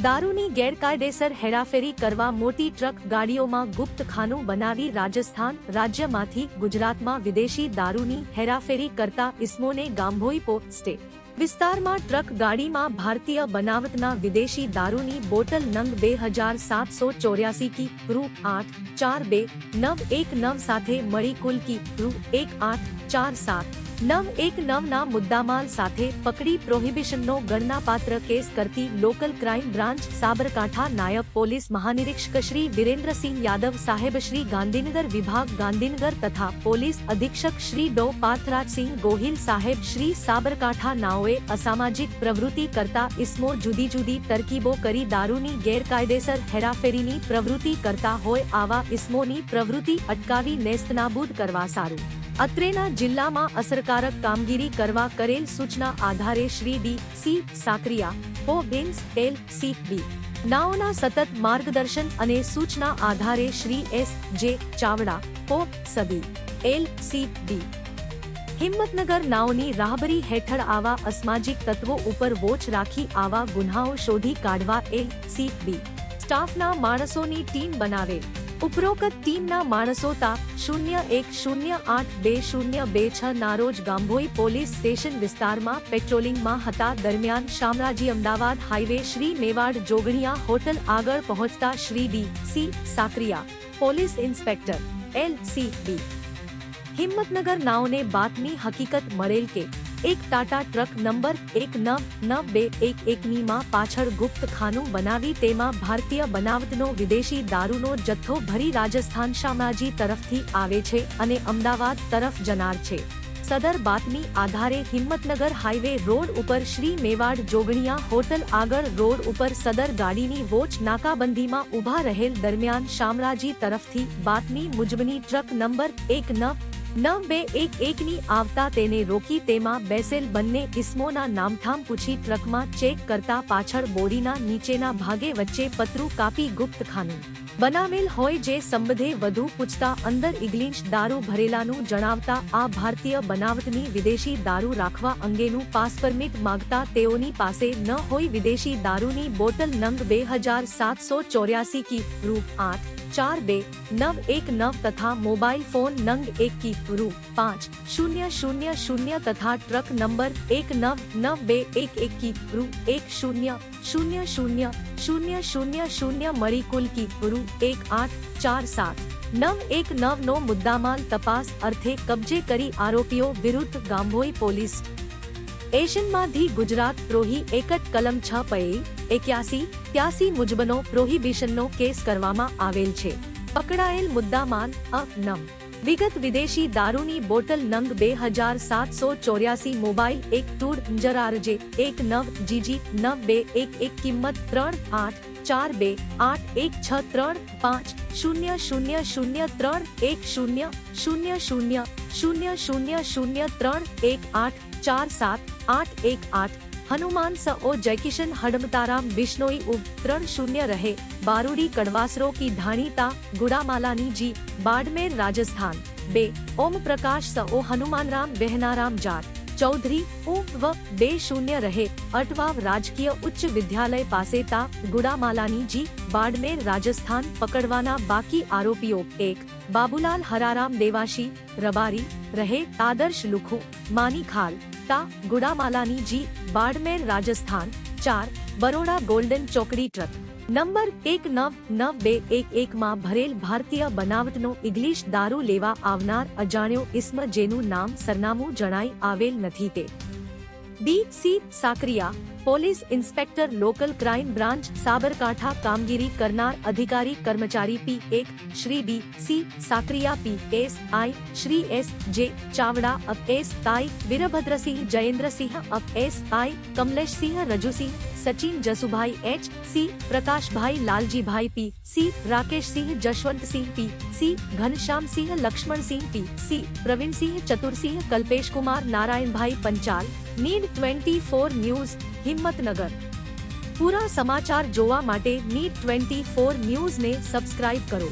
દારૂની ગેરકાયદેસર હેરાફેરી કરવા મોટી ટ્રક ગાડીઓમાં ગુપ્ત ખાનું બનાવી રાજસ્થાન રાજ્યમાંથી ગુજરાતમાં વિદેશી દારૂની હેરાફેરી કરતા ઇસમોને ગાંભોઈ પોસ્ટે વિસ્તારમાં ટ્રક ગાડીમાં ભારતીય બનાવટના વિદેશી દારૂની બોટલ નંગ 2784 કી રૂ 842919 સાથે મળી કુલ કી રૂ 1847 ના મુદ્દામાલ સાથે પકડી પ્રોહિબિશનનો ગણનાપાત્ર કેસ કરતી લોકલ ક્રાઇમ બ્રાન્ચ સાબરકાંઠા નાયબ પોલીસ મહાનિરીક્ષક શ્રી વિરેન્દ્રસિંહ યાદવ સાહેબ શ્રી ગાંધીનગર વિભાગ ગાંધીનગર તથા પોલીસ અધિક્ષક શ્રી ડો પાર્થરાજસિંહ ગોહિલ સાહેબ શ્રી સાબરકાંઠા નાઓએ અસામાજિક પ્રવૃત્તિ કરતા ઇસમો જુદી જુદી તરકીબો કરી દારૂની ગેરકાયદેસર હેરાફેરીની પ્રવૃત્તિ કરતા હોય આવા ઇસમોની પ્રવૃત્તિ અટકાવી નેસ્તનાબૂદ કરવા સારું અત્રેના જિલ્લામાં અસરકારક કામગીરી કરવા કરેલ સૂચના આધારે શ્રી ડી સી સાકરિયા ઓ બેન્સ એલ સી બી નાઓના સતત માર્ગદર્શન અને સૂચના આધારે શ્રી એસ જે ચાવડા ઓ સબી એલ સી બી હિંમતનગર નાઓની રાહબરી હેઠળ આવા અસામાજિક તત્વો ઉપર વોચ રાખી આવા ગુન્હાઓ શોધી કાઢવા એલ સી બી સ્ટાફના માણસોની ટીમ બનાવે ઉપરોક્ત ટીમના માણસો તા 01082026 ના રોજ ગાંભોઈ પોલીસ સ્ટેશન વિસ્તારમાં પેટ્રોલિંગમાં હતા દરમિયાન શામળાજી અમદાવાદ હાઈવે શ્રી મેવાડ જોગણિયા હોટલ આગળ પહોંચતા Shri D C Sakariya police inspector L C B Himmatnagar નાઓને બાતમી હકીકત મળેલ કે એક ટાટા ટ્રક નંબર 199211 માં પાછળ ગુપ્ત ખાનું બનાવી તેમાં ભારતીય બનાવટનો વિદેશી દારૂનો જથ્થો ભરી રાજસ્થાન શામળાજી તરફથી આવે છે અને અમદાવાદ તરફ જનાર છે સદર બાતમી આધારે હિંમતનગર હાઈવે રોડ ઉપર શ્રી મેવાડ જોગણિયા હોટલ આગળ રોડ ઉપર સદર ગાડીની વોચ નાકાબંધીમાં ઊભા રહેલ દરમિયાન શામળાજી તરફથી બાતમી મુજબની ટ્રક નંબર 199211 આવતા તેને રોકી તેમાં બેસેલ બંને ઇસમોના નામઠામ પૂછી ટ્રકમાં ચેક કરતા પાછળ બોરીના નીચેના ભાગે વચ્ચે પતરું કાપી ગુપ્ત ખાનું બનાવેલ હોય જે સંબંધે વધુ પૂછતા અંદર ઇંગ્લિશ દારૂ ભરેલાનું જણાવતા આ ભારતીય બનાવટની વિદેશી દારૂ રાખવા અંગેનું પાસ પરમિટ માંગતા તેઓની પાસે ન હોય વિદેશી દારૂની બોટલ નંગ 2784 કી રૂ 842919 તથા મોબાઈલ ફોન નંગ 1 કી રૂ 5000 તથા ટ્રક નંબર 199211 કી રૂ 100000 મળી કુલ કી રૂ 1847 નો મુદ્દામાલ તપાસ અર્થે કબજે કરી આરોપીઓ વિરુદ્ધ ગાંભોઈ પોલીસ એશનમાંથી ગુજરાત પ્રોહી એકટ કલમ 6/81-83 મુજબનો પ્રોહિબિશનનો કેસ કરવામાં આવેલ છે પકડાયેલ મુદ્દામાલ નંગ વિગત વિદેશી દારૂની બોટલ નંગ 2784 મોબાઈલ 1 ટૂડ જરારજે 19 જીજી 9211 કિંમત 384638800000031847 હનુમાન સઓ જયકિશન હડમતારામ બિશ્નોઈ ઉબ 30 રહે બારૂડી કડવાસરો કી ધાણીતા ગુડામાલાની જી બાડમેર રાજસ્થાન 2 ઓમ પ્રકાશ સઓ હનુમાનરામ બહેનારામ જાટ ચૌધરી ઉવ 20 રહે અટવાવ રાજકીય ઉચ્ચ વિદ્યાલય પાસે તા ગુડામાલાની જી બાડમેર રાજસ્થાન પકડવાના બાકી આરોપીઓ 1 બાબુલાલ હરારામ દેવાશી રબારી રહે આદર્શ લુખુ માનીખાલ તા ગુડામાલાની જી બાડમેર રાજસ્થાન 4 બરોડા ગોલ્ડન ચોકડી ટ્રક નંબર 199211 માં ભરેલ ભારતીય બનાવટનો ઇંગ્લિશ દારૂ લેવા આવનાર અજાણ્યો ઇસ્મ જેનું નામ સરનામું જણાઈ આવેલ નથી તે D C Sakariya police inspector local crime branch Sabarkantha કામગીરી કરનાર અધિકારી કર્મચારી P1 Shri D C Sakariya PSI Shri S J Chavda SI Virbhadrasinh Jayendrasinh SI Kamleshsinh Rajusinh Sachin Jasubhai HC Prakashbhai Laljibhai PC Rakeshsinh Jashvantsinh PC Ghanshyamsinh Laxmansinh PC Pravinsinh Chatursinh Kalpeshkumar Narayanbhai Panchal need 24 news Himmatnagar પૂરા સમાચાર જોવા માટે નીડ 24 ન્યૂઝને સબસ્ક્રાઇબ કરો।